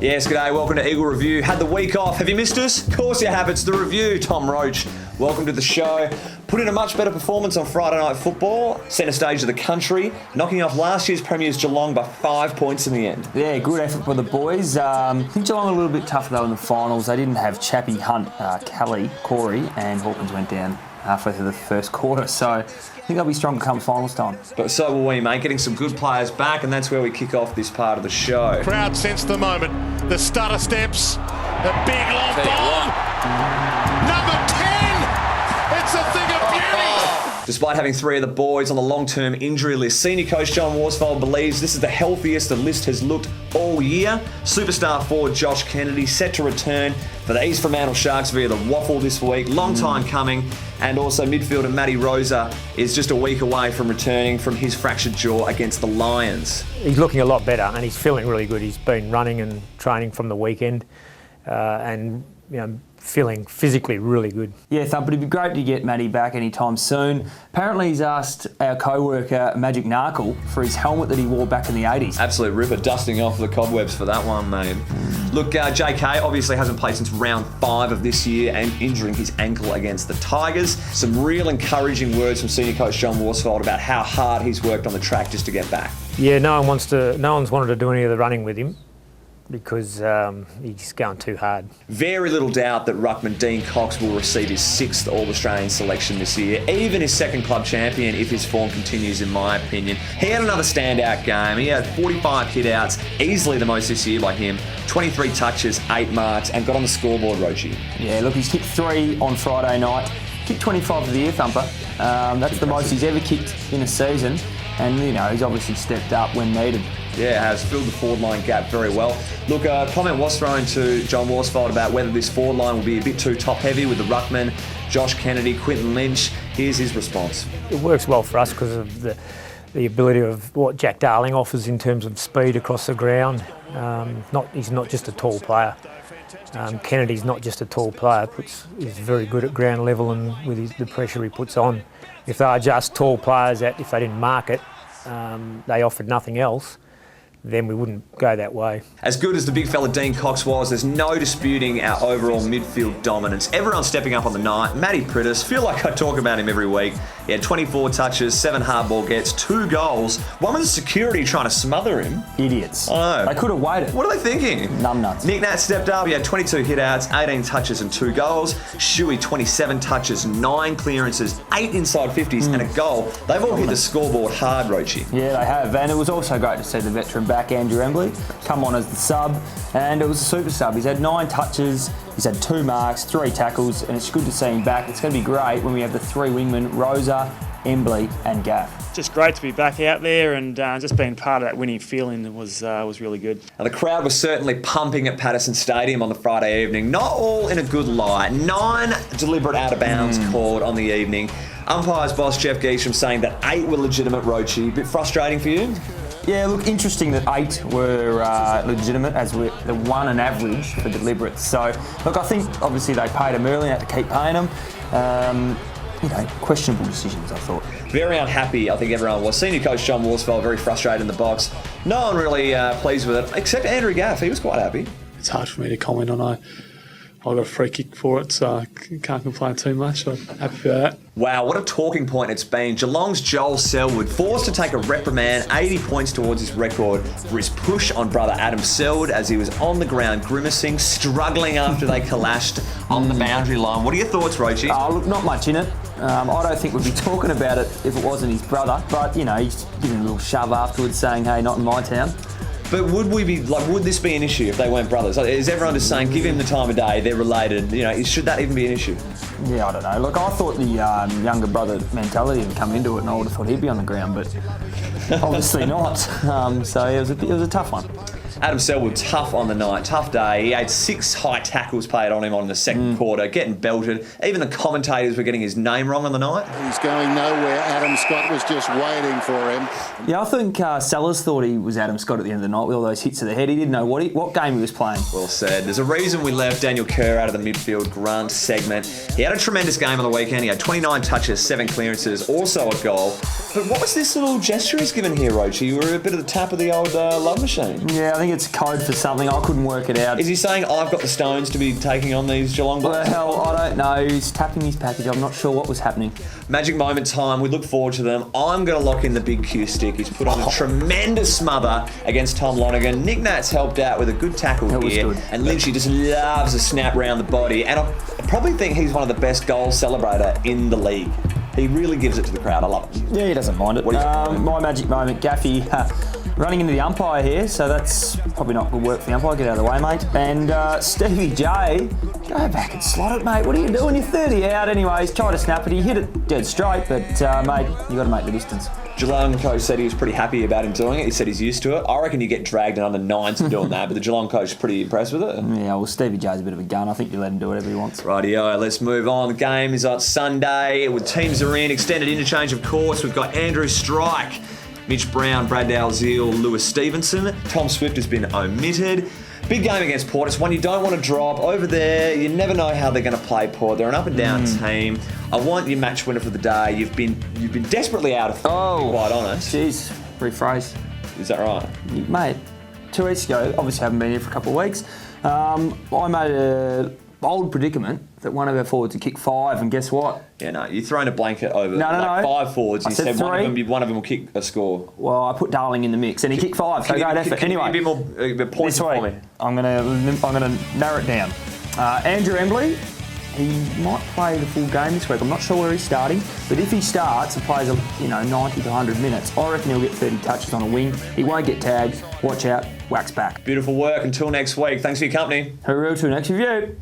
Yes, g'day, welcome to Eagle Review. Had the week off. Have you missed us? Of course you have. It's The Review. Tom Roach, welcome to the show. Put in a much better performance on Friday Night Football. Centre stage of the country, knocking off last year's Premiers Geelong by 5 points in the end. Yeah, good effort for the boys. I think Geelong a little bit tougher though in the finals. They didn't have Chappie, Hunt, Kelly, Corey, and Hawkins went down halfway through the first quarter. So I think they'll be stronger come finals time. But so will we, mate. Getting some good players back, and that's where we kick off this part of the show. Crowd sense the moment. The stutter steps. The big long ball. Number 10. It's a thing of beauty. Despite having 3 of the boys on the long-term injury list, senior coach John Worsfold believes this is the healthiest the list has looked all year. Superstar forward Josh Kennedy set to return for the East Fremantle Sharks via the waffle this week. Long time coming. And also midfielder Matty Rosa is just a week away from returning from his fractured jaw against the Lions. He's looking a lot better and he's feeling really good. He's been running and training from the weekend and feeling physically really good. Yeah, Thump, it'd be great to get Matty back anytime soon. Apparently he's asked our co-worker Magic Narkle for his helmet that he wore back in the 80s. Absolute ripper, dusting off the cobwebs for that one, mate. Look, JK obviously hasn't played since round 5 of this year and injuring his ankle against the Tigers. Some real encouraging words from senior coach John Worsfold about how hard he's worked on the track just to get back. Yeah, no one's wanted to do any of the running with him, because he's going too hard. Very little doubt that ruckman Dean Cox will receive his 6th All-Australian selection this year, even his 2nd club champion if his form continues, in my opinion. He had another standout game. He had 45 hit-outs, easily the most this year by him, 23 touches, 8 marks, and got on the scoreboard, Rochi. Yeah, look, he's kicked 3 on Friday night. Kicked 25 of the year, Thumper. That's the most he's ever kicked in a season, and he's obviously stepped up when needed. Yeah, has filled the forward line gap very well. Look, a comment was thrown to John Worsfold about whether this forward line will be a bit too top-heavy with the ruckman, Josh Kennedy, Quinton Lynch. Here's his response. It works well for us because of the ability of what Jack Darling offers in terms of speed across the ground. He's not just a tall player. Kennedy's not just a tall player. He's very good at ground level and with the pressure he puts on. If they are just tall players that, if they didn't mark it, they offered nothing else, then we wouldn't go that way. As good as the big fella Dean Cox was, there's no disputing our overall midfield dominance. Everyone's stepping up on the night. Matty Prittis, feel like I talk about him every week. He had 24 touches, 7 hardball gets, 2 goals. One was security trying to smother him. Idiots. I know. They could have waited. What are they thinking? Numbnuts. Nick Nat stepped up. He had 22 hit-outs, 18 touches and 2 goals. Shuey, 27 touches, 9 clearances, 8 inside 50s and a goal. They've all hit the scoreboard hard, Rochi. Yeah, they have. And it was also great to see the veteran back, Andrew Embley, come on as the sub. And it was a super sub. He's had 9 touches, he's had 2 marks, 3 tackles, and it's good to see him back. It's going to be great when we have the 3 wingmen, Rosa, Embley and Gaff. Just great to be back out there and just being part of that winning feeling was really good. Now, the crowd was certainly pumping at Patterson Stadium on the Friday evening. Not all in a good light. 9 deliberate out of bounds called on the evening. Umpire's boss Jeff Geesham saying that 8 were legitimate, Rochi. A bit frustrating for you? Yeah, look, interesting that 8 were legitimate, as the 1 an average for deliberate. So, look, I think obviously they paid them early and had to keep paying them. Questionable decisions, I thought. Very unhappy, I think everyone was. Senior coach John Worsfold very frustrated in the box. No one really pleased with it, except Andrew Gaff. He was quite happy. It's hard for me to comment on. I got a free kick for it, so I can't complain too much. I'm happy for that. Wow, what a talking point it's been. Geelong's Joel Selwood forced to take a reprimand, 80 points towards his record for his push on brother Adam Selwood as he was on the ground grimacing, struggling after they clashed on the boundary line. What are your thoughts, Rochi? Look, not much in it. I don't think we'd be talking about it if it wasn't his brother, but he's giving a little shove afterwards saying, hey, not in my town. But would this be an issue if they weren't brothers? Is everyone just saying, give him the time of day, they're related? Should that even be an issue? Yeah, I don't know. Look, I thought the younger brother mentality would come into it, and I would have thought he'd be on the ground, but obviously not. So it was a tough one. Adam Selwood, tough on the night, tough day. He had 6 high tackles played on him on the second quarter, getting belted. Even the commentators were getting his name wrong on the night. He's going nowhere. Adam Scott was just waiting for him. Yeah, I think Sellers thought he was Adam Scott at the end of the night with all those hits to the head. He didn't know what game he was playing. Well said. There's a reason we left Daniel Kerr out of the midfield grunt segment. He had a tremendous game on the weekend. He had 29 touches, 7 clearances, also a goal. But what was this little gesture he's given here, Roach? You were a bit of the tap of the old love machine. Yeah, I think it's code for something. I couldn't work it out. Is he saying, I've got the stones to be taking on these Geelong Blacks? Well, I don't know. He's tapping his package. I'm not sure what was happening. Magic moment time. We look forward to them. I'm going to lock in the big Q stick. He's put on a tremendous smother against Tom Lonergan. Nick Nat's helped out with a good tackle here. Good. And Lynchy just loves a snap round the body. And I probably think he's one of the best goal celebrator in the league. He really gives it to the crowd. I love it. Yeah, he doesn't mind it. What do you think? My magic moment, Gaffy running into the umpire here, so that's probably not good work for the umpire. Get out of the way, mate. And Stevie J, go back and slot it, mate. What are you doing? You're 30 out anyways. Tried to snap it. He hit it dead straight, but, mate, you got to make the distance. Geelong coach said he was pretty happy about him doing it. He said he's used to it. I reckon you get dragged in under nines for doing that, but the Geelong coach is pretty impressed with it. Yeah, well, Stevie J's a bit of a gun. I think you let him do whatever he wants. Rightio, let's move on. The game is on Sunday. With teams are in, extended interchange of course. We've got Andrew Strike, Mitch Brown, Brad Dalziel, Lewis Stevenson. Tom Swift has been omitted. Big game against Port. It's one you don't want to drop. Over there, you never know how they're going to play Port. They're an up and down team. I want your match winner for the day. You've been desperately out of form, to be quite honest. Jeez, rephrase. Is that right? Mate, 2 weeks ago, obviously haven't been here for a couple of weeks, I made a bold predicament that one of our forwards would kick 5, and guess what? Yeah, no, you're throwing a blanket over No. 5 forwards. I You said said one of 3. them will kick a score. Well, I put Darling in the mix, and he kicked 5, so great effort. Can you Anyway, be a bit more points this for week, me? I'm gonna narrow it down. Andrew Embley, he might play the full game this week. I'm not sure where he's starting, but if he starts and plays 90 to 100 minutes, I reckon he'll get 30 touches on a wing. He won't get tagged. Watch out, wax back. Beautiful work. Until next week. Thanks for your company. Hooroo to next review.